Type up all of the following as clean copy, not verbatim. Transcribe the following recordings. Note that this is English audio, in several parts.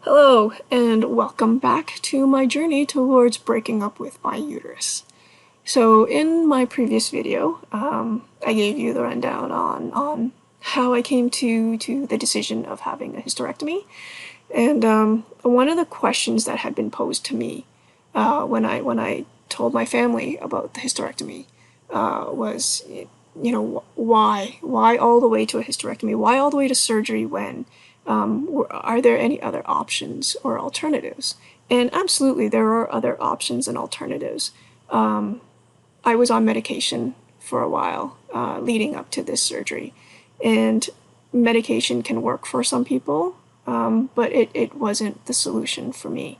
Hello, and welcome back to my journey towards breaking up with my uterus. So in my previous video, I gave you the rundown on how I came to the decision of having a hysterectomy. And one of the questions that had been posed to me when I told my family about the hysterectomy was, why all the way to a hysterectomy? Why all the way to surgery when are there any other options or alternatives? And absolutely, there are other options and alternatives. I was on medication for a while leading up to this surgery, and medication can work for some people, but it wasn't the solution for me.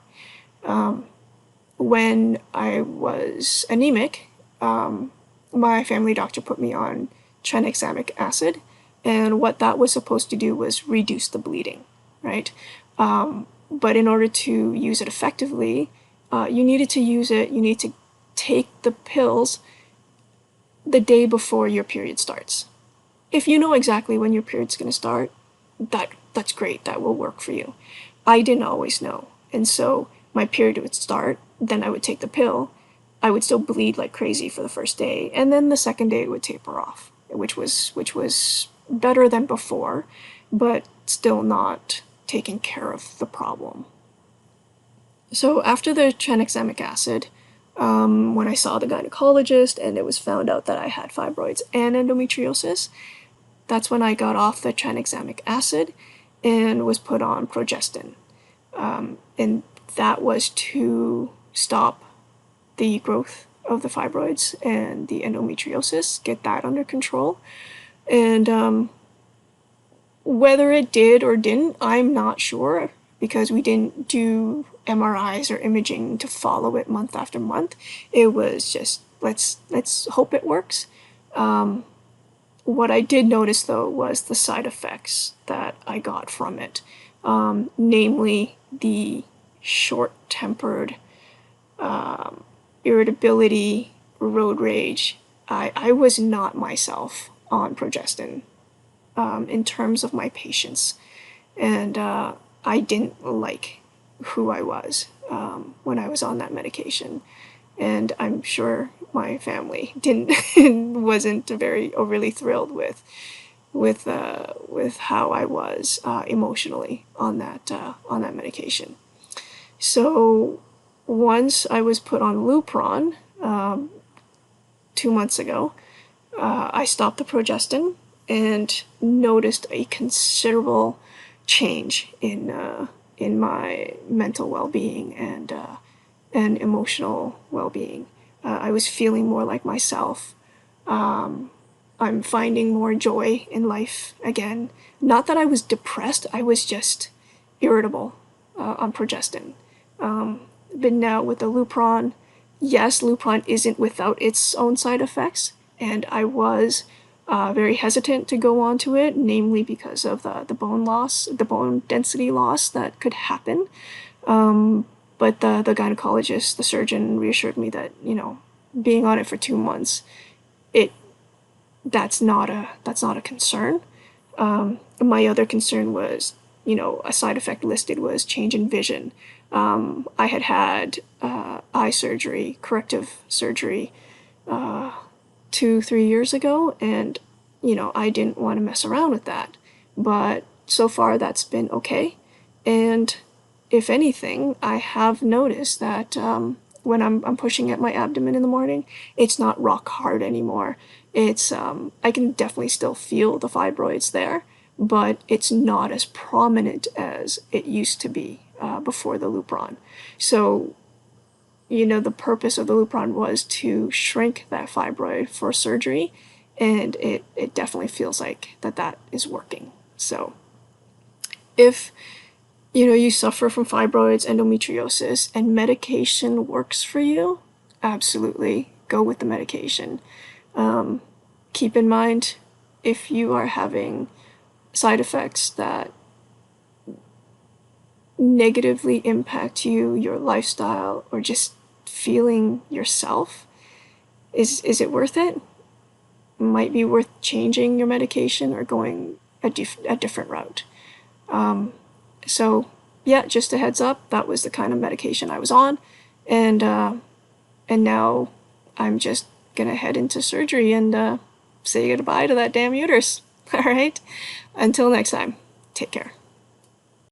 When I was anemic, my family doctor put me on tranexamic acid, and what that was supposed to do was reduce the bleeding, right? But in order to use it effectively, you needed to use it, you need to take the pills the day before your period starts. If you know exactly when your period's going to start, that's great, that will work for you. I didn't always know, and so my period would start, then I would take the pill, I would still bleed like crazy for the first day, and then the second day it would taper off, which was better than before, but still not taking care of the problem. So after the tranexamic acid, when I saw the gynecologist and it was found out that I had fibroids and endometriosis, that's when I got off the tranexamic acid and was put on progestin. And that was to stop the growth of the fibroids and the endometriosis, get that under control. And whether it did or didn't, I'm not sure, because we didn't do MRIs or imaging to follow it month after month. It was just, let's hope it works. What I did notice, though, was the side effects that I got from it, namely the short-tempered irritability, road rage. I was not myself on progestin in terms of my patience, and I didn't like who I was when I was on that medication, and I'm sure my family wasn't very overly thrilled with how I was emotionally on that medication. So once I was put on Lupron 2 months ago, I stopped the progestin and noticed a considerable change in my mental well-being and emotional well-being. I was feeling more like myself. I'm finding more joy in life again. Not that I was depressed, I was just irritable on progestin. But now with the Lupron, yes, Lupron isn't without its own side effects, and I was very hesitant to go on to it, namely because of the bone loss, the bone density loss that could happen. But the gynecologist, the surgeon, reassured me that, being on it for 2 months, that's not a concern. My other concern was, a side effect listed was change in vision. I had eye surgery, corrective surgery, 2-3 years ago, and I didn't want to mess around with that. But so far that's been okay, and if anything, I have noticed that when I'm pushing at my abdomen in the morning, it's not rock hard anymore. It's I can definitely still feel the fibroids there, but it's not as prominent as it used to be before the Lupron. So, the purpose of the Lupron was to shrink that fibroid for surgery, and it definitely feels like that is working. So, if you suffer from fibroids, endometriosis, and medication works for you, absolutely go with the medication. Keep in mind, if you are having side effects that negatively impact you, your lifestyle, or just feeling yourself, is it worth it? Might be worth changing your medication or going a different route. So yeah, just a heads up, that was the kind of medication I was on, and now I'm just gonna head into surgery and say goodbye to that damn uterus. All right. Until next time, take care.